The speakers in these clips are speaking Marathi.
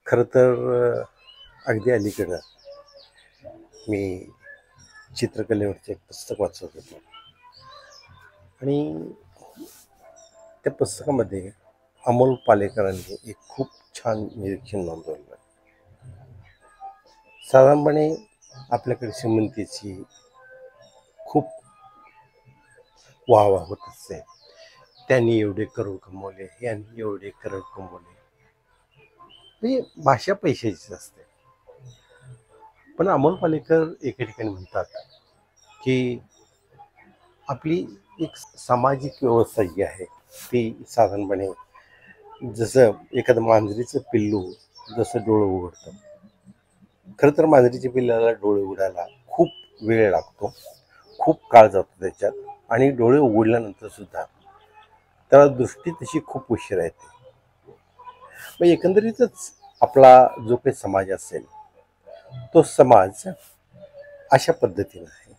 खरं तर अगदी अलीकडं मी चित्रकलेवरचं एक पुस्तक वाचत होतो आणि त्या पुस्तकामध्ये अमोल पालेकरांनी एक खूप छान निरीक्षण नोंदवलं. साधारणपणे आपल्याकडे श्रीमंतीची खूप वाहवा होत असते. त्यांनी एवढे करोड कमवले, यांनी एवढे करोड कमवले. म्हणजे भाषा पैशाचीच असते. पण अमोल पालेकर एके ठिकाणी म्हणतात की आपली एक सामाजिक व्यवस्था जी आहे ती साधारणपणे जसं एखादं मांजरीचं पिल्लू जसं डोळं उघडतं. खरं तर मांजरीच्या पिल्लाला डोळे उघडायला खूप वेळ लागतो, खूप काळ जातो त्याच्यात आणि डोळे उघडल्यानंतर सुद्धा त्याला दृष्टी तशी खूप उशिरा येते. मग एकंदरीतच आपला जो काही समाज असेल तो समाज अशा पद्धतीनं आहे.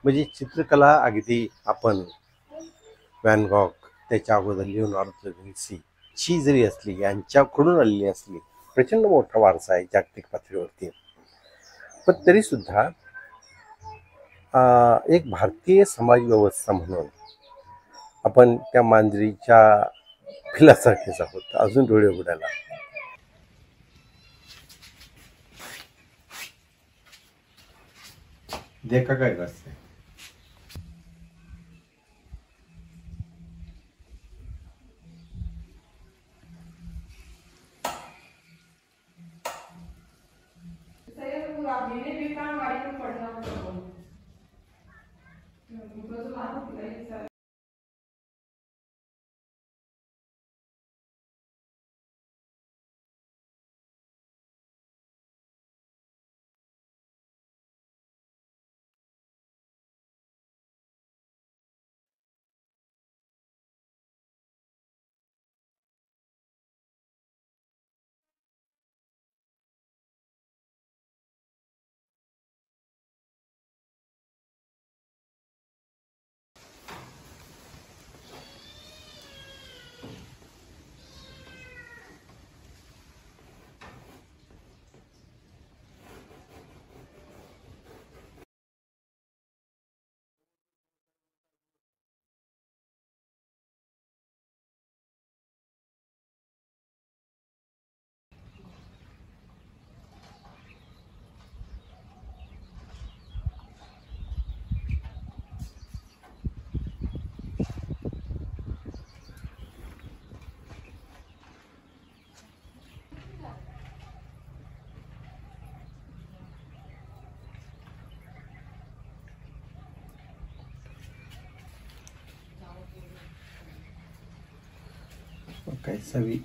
म्हणजे चित्रकला अगदी आपण व्हॅन गॉग, त्याच्या अगोदर लिओनार्दो दा विन्सी ची जरी असली, यांच्याकडून आलेली असली, प्रचंड मोठा वारसा आहे जागतिक पातळीवरती. पण तरीसुद्धा एक भारतीय समाज व्यवस्था म्हणून आपण त्या मांजरीच्या पिलासारखेच आहोत, अजून डोळे उघडायला. देखा काय असते काय सवी.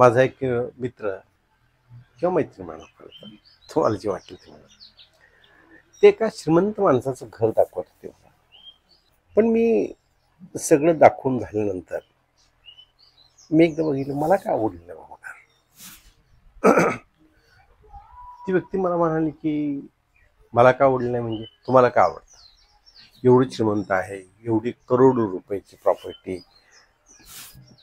माझा एक मित्र किंवा मैत्रीण म्हणा, तुम्हाला जे वाटेल ते म्हणा, ते एका श्रीमंत माणसाचं घर दाखवत होते मला. पण मी सगळं दाखवून झाल्यानंतर मी एकदा बघितलं, मला काय आवडलं नाही बाबा घर. ती व्यक्ती मला म्हणाली की मला काय आवडलं नाही म्हणजे तुम्हाला काय आवडतं? एवढी श्रीमंत आहे, एवढी करोडो रुपयाची प्रॉपर्टी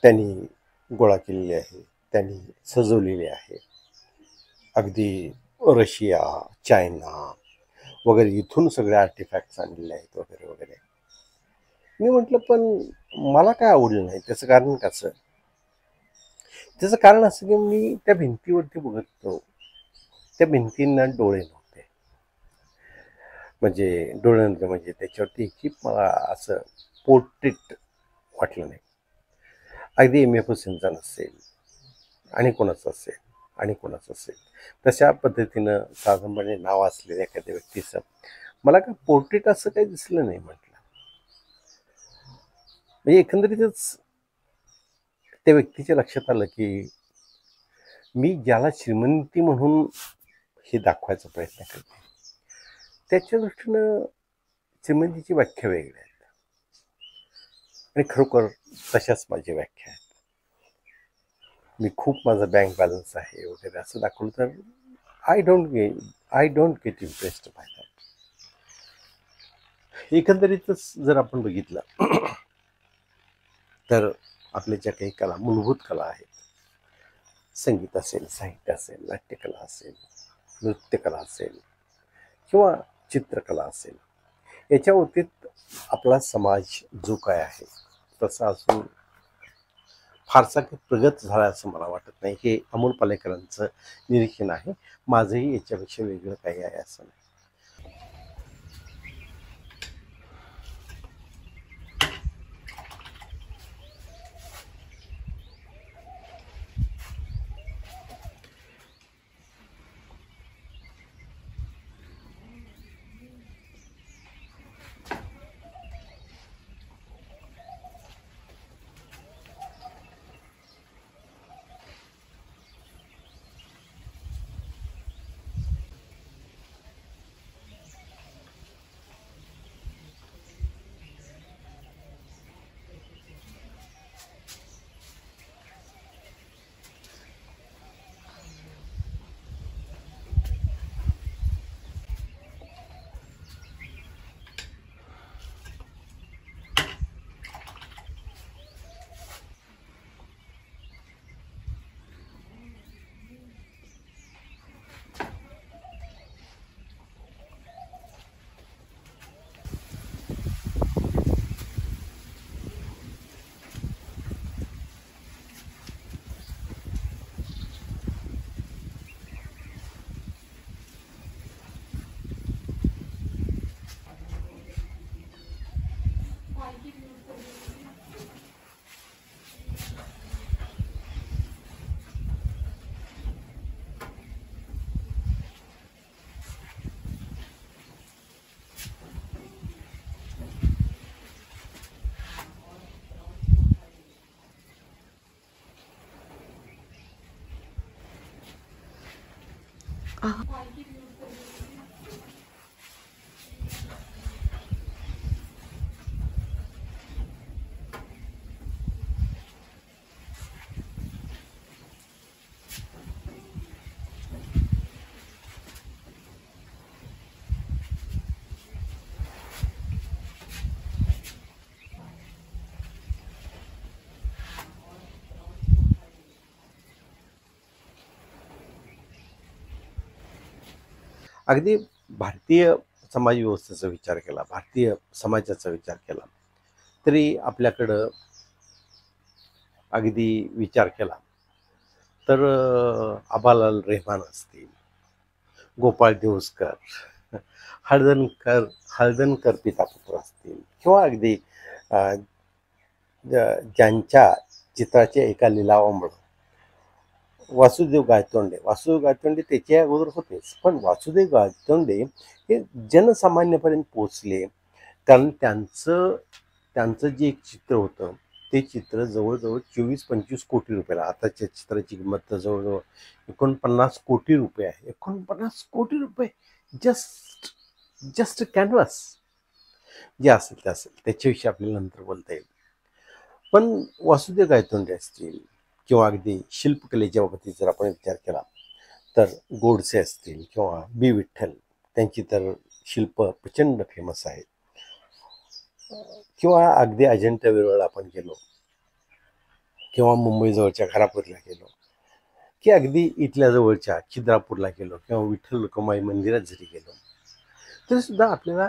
त्यांनी गोळा केलेली आहे, त्यांनी सजवलेली आहे. अगदी रशिया, चायना वगैरे इथून सगळे आर्टिफॅक्ट्स आणलेले आहेत वगैरे वगैरे. मी म्हटलं पण मला काय आवडलं नाही, त्याचं कारण कसं? त्याचं कारण असं की मी त्या भिंतीवरती बघत होतो, त्या भिंतींना डोळे नव्हते. म्हणजे डोळे नव्हते म्हणजे त्याच्यावरती एकही मला असं पोर्ट्रेट वाटलं नाही. अगदी एम एफ हुसेनचा नसेल आणि कोणाचं असेल आणि कोणाचं असेल, तशा पद्धतीनं साधारणपणे नाव असलेल्या एखाद्या व्यक्तीचं मला काय पोर्ट्रेट असं काही दिसलं नाही. म्हटलं म्हणजे एकंदरीतच त्या व्यक्तीच्या लक्षात आलं की मी ज्याला श्रीमंती म्हणून हे दाखवायचा प्रयत्न करते, त्याच्या दृष्टीनं श्रीमंतीची व्याख्या वेगळ्या आहेत आणि खरोखर तशाच माझी व्याख्या आहेत. मी खूप माझा बँक बॅलन्स आहे वगैरे असं दाखवलं तर I don't get impressed by that. एकंदरीतच जर आपण बघितलं तर आपल्या ज्या काही कला, मूलभूत कला आहेत, संगीत असेल, साहित्य असेल, नाट्यकला असेल, नृत्यकला असेल किंवा चित्रकला असेल, याच्या बाबतीत आपला समाज जो काय आहे तसा असून फारसा काही प्रगत झाला असं मला वाटत नाही. हे अमोल पालेकरांचं निरीक्षण आहे. माझंही याच्यापेक्षा वेगळं काही आहे असं नाही. अगदी भारतीय समाज व्यवस्थेचा विचार केला, भारतीय समाजाचा विचार केला तरी आपल्याकडं अगदी विचार केला तर आबालाल रेहमान असतील, गोपाळ दिवसकर, हळदणकर पितापुत्र असतील किंवा अगदी ज्यांच्या चित्राच्या एका लिलावामुळं वासुदेव गायतोंडे त्याच्या अगोदर होतेच, पण वासुदेव गायतोंडे हे जनसामान्यपर्यंत पोचले कारण त्यांचं जे एक चित्र होतं ते चित्र जवळजवळ 24-25 कोटी रुपयाला, आताच्या चित्राची किंमत तर जवळजवळ 49 कोटी रुपये आहे. 49 कोटी रुपये जस्ट जस्ट कॅनव्हास. जे असेल ते असेल, त्याच्याविषयी आपल्याला नंतर बोलता येईल. पण वासुदेव गायतोंडे असतील किंवा अगदी शिल्पकलेच्या बाबतीत जर आपण विचार केला तर गोडसे असतील किंवा बी विठ्ठल, त्यांची तर शिल्प प्रचंड फेमस आहेत. किंवा अगदी अजिंठा वेरूळला आपण गेलो किंवा मुंबईजवळच्या घारापूरला गेलो की अगदी इथल्या जवळच्या खिद्रापूरला गेलो किंवा विठ्ठल रखुमाई मंदिरात जरी गेलो तरी सुद्धा आपल्याला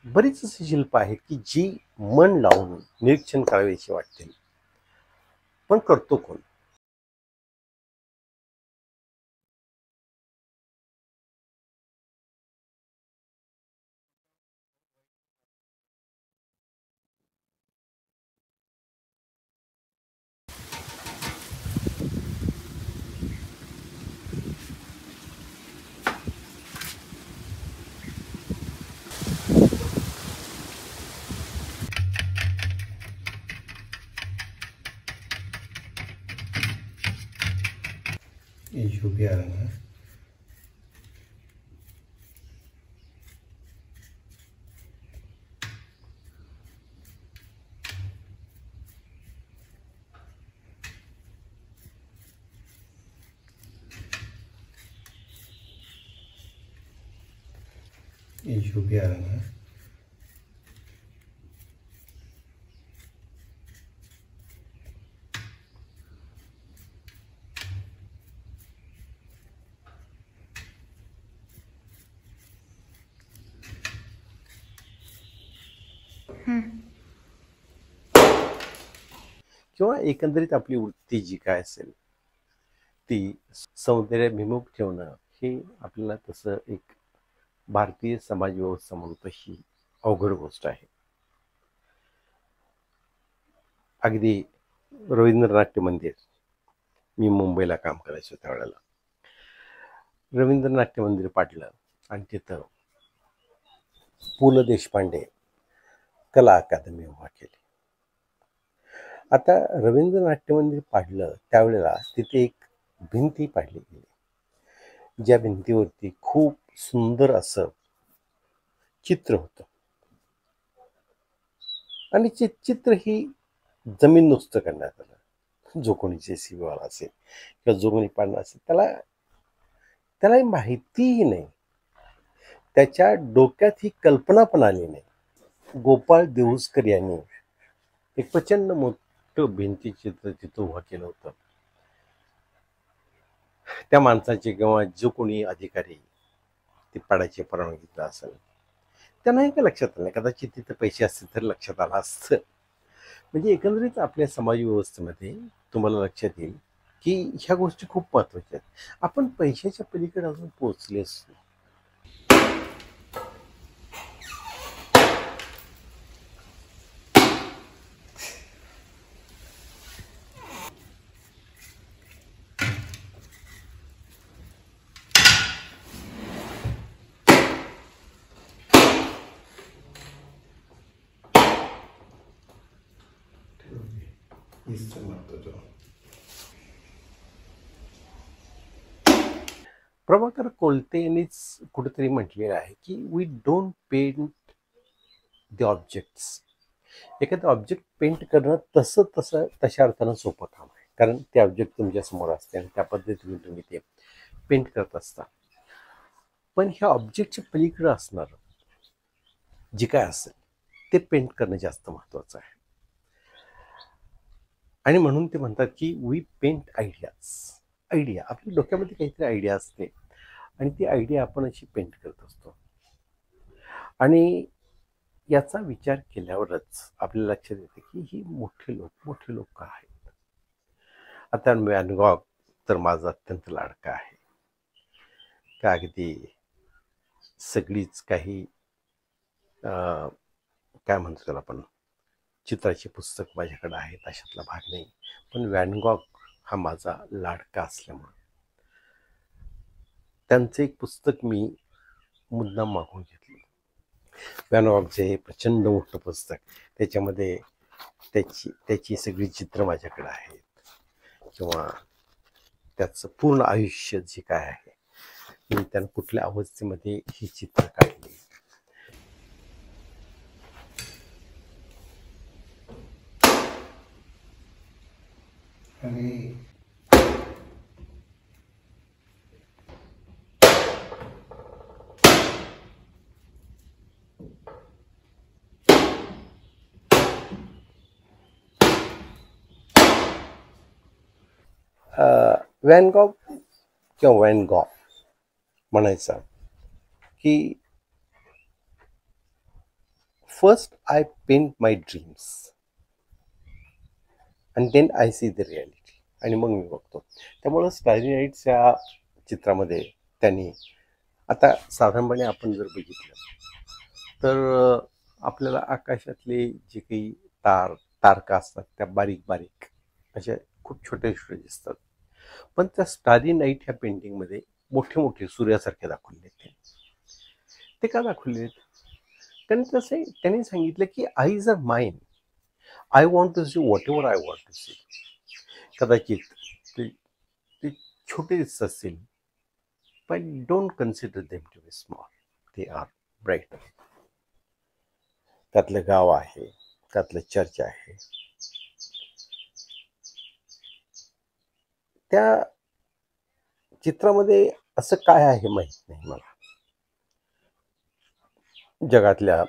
बरीच अशी शिल्प आहेत की जी मन लावून निरीक्षण करावीशी वाटतील. पण करतो कोण? किंवा एकंदरीत आपली वृत्ती जी काय असेल ती सौंदर्याभिमुख ठेवणं हे आपल्याला तसं एक भारतीय समाज व्यवस्था म्हणून तशी अवघड गोष्ट आहे. अगदी रवींद्रनाट्य मंदिर, मी मुंबईला काम करायचो त्यावेळेला रवींद्रनाट्य मंदिर पाडलं आणि तिथं पु ल देशपांडे कला अकादमी उभा केली. आता रवींद्रनाट्य मंदिर पाडलं त्यावेळेला तिथे एक भिंती पाडली गेली, ज्या भिंतीवरती खूप सुंदर असं चित्र होतं आणि चित्र ही जमीन नुसतं करण्यात आलं. जो कोणी JCB वाला असेल किंवा जो कोणी पाडणार असेल त्याला माहितीही नाही, त्याच्या डोक्यात ही कल्पना पण आली नाही. गोपाळ देऊसकर यांनी एक प्रचंड मोठं भिंती चित्र तिथं उभं केलं होतं. त्या माणसाचे किंवा जो कोणी अधिकारी ते पाडायची परवानगी असेल त्यांनाही काय लक्षात आलं नाही. कदाचित तिथं पैसे असतील तर लक्षात आलं असतं. म्हणजे एकंदरीत आपल्या समाज व्यवस्थेमध्ये तुम्हाला लक्षात येईल की ह्या गोष्टी खूप महत्त्वाच्या आहेत. आपण पैशाच्या पलीकडे अजून पोहोचले असतो. प्रभाकर कोलते यांनीच कुठेतरी म्हटलेलं आहे की we don't paint the objects. एखादं ऑब्जेक्ट पेंट करणं तशा अर्थानं सोपं काम आहे, कारण ते ऑब्जेक्ट तुमच्या समोर असते आणि त्या पद्धतीने तुम्ही ते पेंट करत असता. पण ह्या ऑब्जेक्टच्या पलीकडे असणारं जे काय असेल ते पेंट करणं जास्त महत्त्वाचं आहे. आणि म्हणून ते म्हणतात की वी पेंट आयडियाज. आयडिया, आपल्या डोक्यामध्ये काहीतरी आयडिया असते आणि ती आयडिया आपण अशी पेंट करत असतो आणि याचा विचार केल्यावरच आपल्याला लक्षात येते की ही मोठे लोक का आहेत. आता व्हॅन गॉग तर माझा अत्यंत लाडका आहे. का अगदी सगळीच काही काय म्हणतो त्याला आपण चित्राची पुस्तक माझ्याकडे आहेत अशातला भाग नाही. पण व्हॅन गॉग हा माझा लाडका असल्यामुळे त्यांचं एक पुस्तक मी मुद्दाम मागून घेतलं. व्हॅन गॉगचे हे प्रचंड मोठं पुस्तक, त्याच्यामध्ये त्याची सगळी चित्र माझ्याकडे आहेत, किंवा त्याचं पूर्ण आयुष्य जे काय आहे, मी त्यानं कुठल्या अवस्थेमध्ये ही चित्र काढली. व्हॅन गॉग किंवा व्हॅन गॉग म्हणायचा की first I paint my dreams and then I see the reality, आणि मग मी बघतो. त्यामुळं स्टारी नाईट्सच्या चित्रामध्ये त्यांनी, आता साधारणपणे आपण जर बघितलं तर आपल्याला आकाशातले जे काही तारका असतात त्या बारीक बारीक अशा खूप छोटे छोटे दिसतात, पण त्या स्टारी नाईट ह्या पेंटिंगमध्ये मोठे मोठे सूर्यासारखे दाखवले. ते का दाखवले? त्यांनी सांगितलं की eyes are mine, I want to see whatever I want to see. कदाचित ते छोटे दिसत असतील, पण don't consider them to be small, they are bright. त्यातलं गाव आहे, त्यातलं चर्च आहे, त्या चित्रामध्ये असं काय आहे माहीत नाही मला. जगातल्या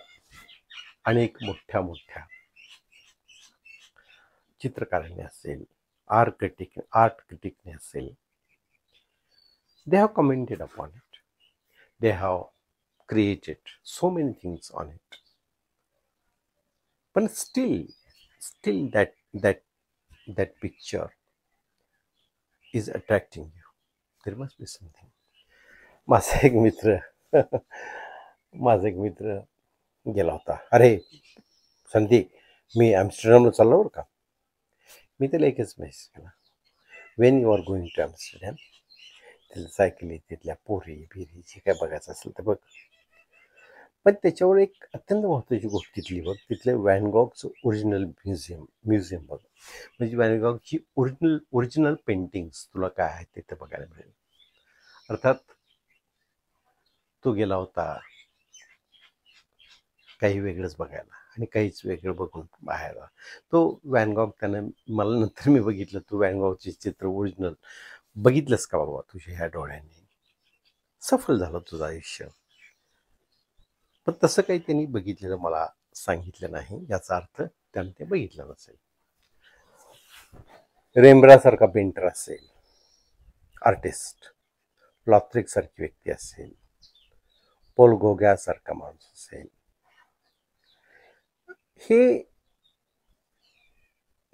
अनेक मोठ्या मोठ्या चित्रकारांनी असेल, आर्ट क्रिटिकने असेल, they have commented upon it, they have created so many things on it, but still that picture is attracting you. There must be something. माझा एक मित्र गेला होता. अरे संधी, मी ॲम्स्टरडॅमला चाललो बरं का. मी त्याला एकच मेसेज केला, when you are going to Amsterdam, तिथल्या सायकली, तिथल्या पोरी बिरी जे काय बघायचं असेल तर बघ. पण त्याच्यावर एक अत्यंत महत्त्वाची गोष्ट तिथली बघ, तिथलं व्हॅन गॉगचं ओरिजिनल म्युझियम बघ. म्हणजे व्हॅन गॉगची ओरिजिनल पेंटिंग्स तुला काय आहेत तिथं बघायला मिळेल. अर्थात तो गेला होता काही वेगळंच बघायला, आणि काहीच वेगळं बघून बाहेर. तो व्हॅन गॉग त्यानं, मला नंतर मी बघितलं, तू व्हॅन गॉगचे चित्र ओरिजिनल बघितलंस का बाबा तुझ्या ह्या डोळ्यांनी, सफल झालं तुझं आयुष्य. पण तसं काही त्यांनी बघितलेलं मला सांगितलं नाही, याचा अर्थ त्यानं ते बघितलं नसेल. रेम्ब्रासारखा पेंटर असेल, आर्टिस्ट, लॉथ्रिक सारखी व्यक्ती असेल, पोल गोग्यासारखा माणूस असेल,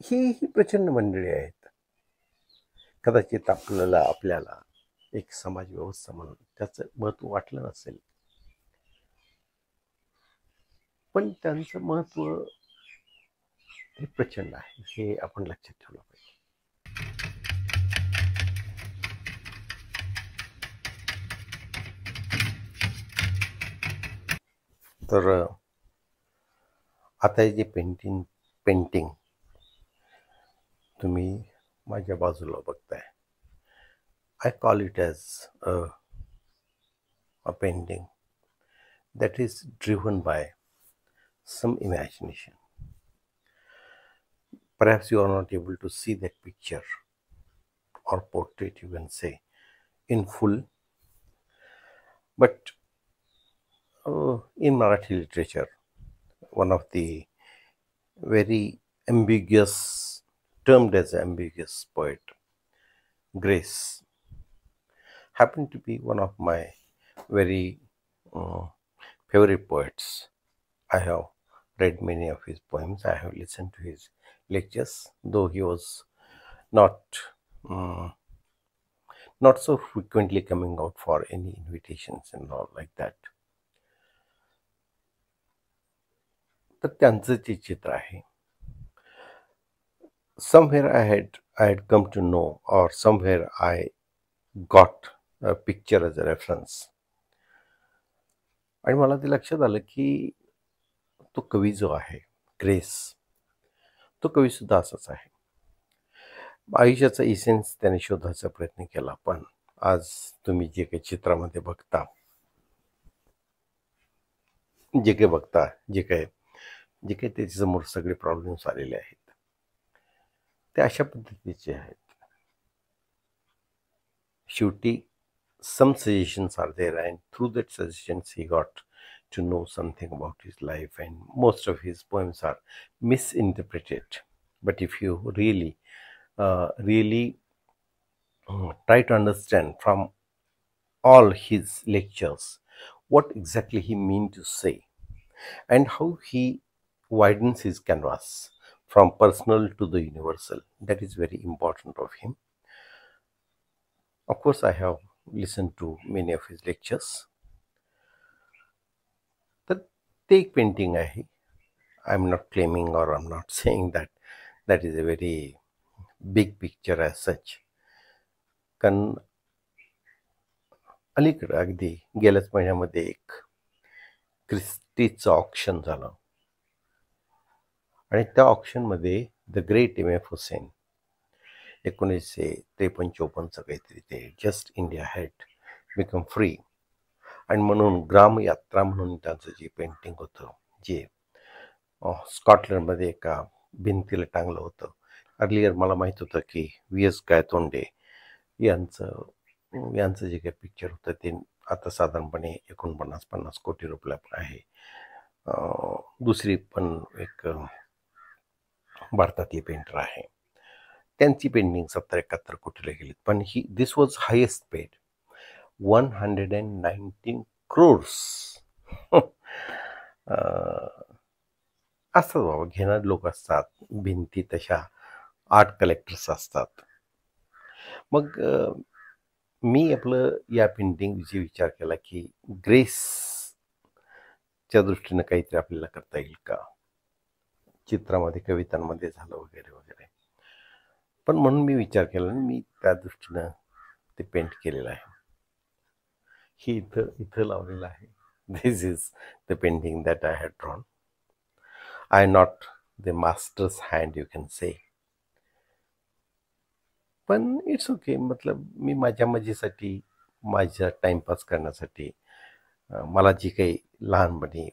ही प्रचंड मंडळी आहेत. कदाचित आपल्याला एक समाज व्यवस्था म्हणून त्याचं महत्त्व वाटलं नसेल, पण त्यांचं महत्त्व हे प्रचंड आहे, हे आपण लक्षात ठेवलं पाहिजे. तर आता हे जे पेंटिंग तुम्ही माझ्या बाजूला बघताय, I call it as a painting that is driven by some imagination. Perhaps you are not able to see that picture or portrait, you can say, in full, but in Marathi literature, one of the very ambiguous, termed as ambiguous poet, Grace, happened to be one of my very favorite poets. I have read many of his poems. I have listened to his lectures, though he was not so frequently coming out for any invitations and all like that. तर त्यांचं जे चित्र आहे, somewhere I had come to know, or somewhere I got a picture as a reference. आणि मला ते लक्षात आलं की तो कवी जो आहे ग्रेस, तो कवी सुद्धा असाच आहे. आयुष्याचा इसेन्स त्याने शोधायचा प्रयत्न केला, पण आज तुम्ही जे काही चित्रामध्ये बघता, जे काही बघता, जे काही त्याच्यासमोर सगळे प्रॉब्लेम्स आलेले आहेत, ते अशा पद्धतीचे आहेत. शेवटी some suggestions are there, and through that suggestions he got to know something about his life, and most of his poems are misinterpreted. But if you really try to understand from all his lectures what exactly he mean to say, and how he widens his canvas from personal to the universal, that is very important of him. Of course, I have listened to many of his lectures. तर ते एक पेंटिंग आहे. आय एम नॉट क्लेमिंग और I am not saying that that is a very big picture as such. कारण अलीकडं अगदी गेल्याच महिन्यामध्ये एक क्रिस्टीचं ऑक्शन झालं, आणि त्या ऑक्शनमध्ये द ग्रेट M.F. हुसेन 1953-54चं काहीतरी ते just India had become free, आणि म्हणून ग्रामयात्रा म्हणून त्यांचं जे पेंटिंग होतं, जे स्कॉटलंडमध्ये एका भिंतीला टांगलं होतं. अर्लियर मला माहीत होतं की V.S. गायतोंडे यांचं जे काही पिक्चर होतं ते आता साधारणपणे 49-50 कोटी रुपये आहे. दुसरी पण एक भारतातील पेंटर आहे, त्यांची पेंटिंग 70-71 कोटीला गेली, पण दिस वॉज हायेस्ट पेड 119 crores. असं बाबा घेणारे लोक असतात, भिंती तशा आर्ट कलेक्टर्स असतात. मग मी आपलं या पेंटिंगविषयी विचार केला की ग्रेसच्या दृष्टीनं काहीतरी आपल्याला करता येईल का, चित्रामध्ये, कवितांमध्ये झालं वगैरे वगैरे. पण म्हणून मी विचार केला आणि मी त्या दृष्टीनं ते पेंट केलेलं आहे. ही इथं लावलेलं आहे. This is the painting that I had drawn. I not the master's hand you can say, पण इट्स ओके. मतलब मी माझ्या मजेसाठी, माझ्या टाईमपास करण्यासाठी, मला जी काही लहानपणी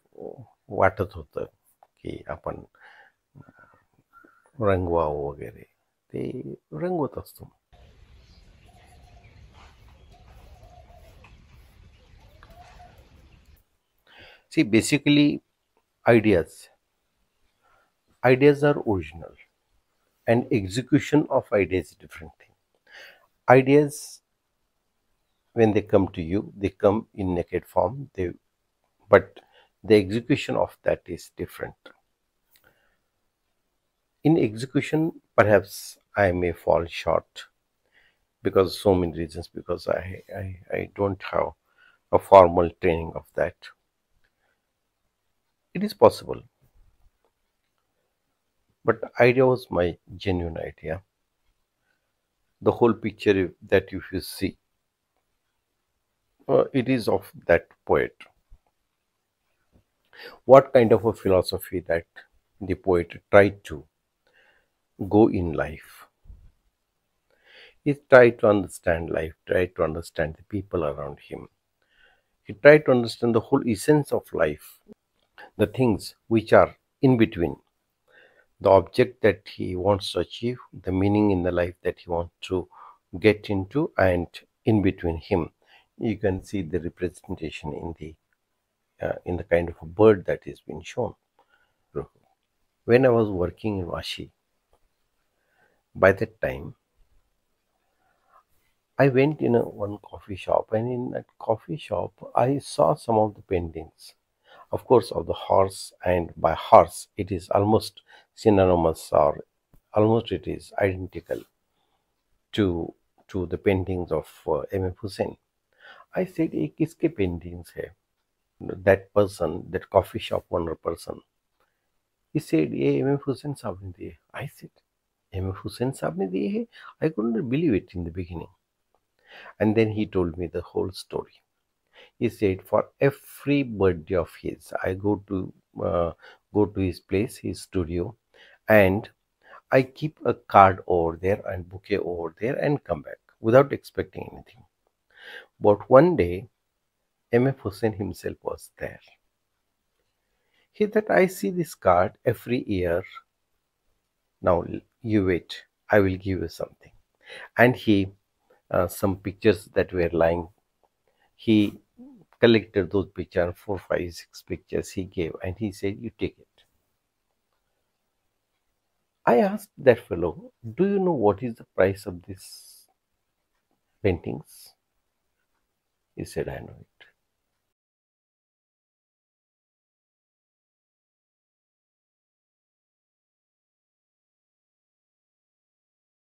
वाटत होतं की आपण रंगवावं वगैरे, ते रंगवत असतो. See, basically, ideas are original, and execution of ideas is a different thing. Ideas, when they come to you, they come in naked form, but the execution of that is different. In execution, perhaps I may fall short because so many reasons, because I don't have a formal training of that. It is possible, but idea was my genuine idea. The whole picture that if you see, it is of that poet. What kind of a philosophy that the poet tried to go in life. He tried to understand life, tried to understand the people around him. He tried to understand the whole essence of life, the things which are in between, the object that he wants to achieve, the meaning in the life that he wants to get into, and in between him, you can see the representation in the kind of a bird that is being shown. When I was working in Vashi, by that time, I went in one coffee shop, and in that coffee shop, I saw some of the paintings, of course, of the horse, and by horse, it is almost synonymous, or almost it is identical to the paintings of M.F. Hussain. I said, "ये किसके paintings है?" That person, that coffee shop owner person, he said, "ये M.F. Hussain साहब ने दिए." I said, "M.F. Hussain साहब ने दिए हैं?" I couldn't believe it in the beginning. And then he told me the whole story. He said, for every birthday of his, I go to his place, his studio, and I keep a card over there and bouquet over there and come back without expecting anything. But one day, M.F. Hussain himself was there. He thought, I see this card every year. Now you wait, I will give you something. And he, some pictures that were lying, he collected those pictures, 4, 5, 6 pictures he gave, and he said, you take it. I asked that fellow, do you know what is the price of these paintings? He said, I know it.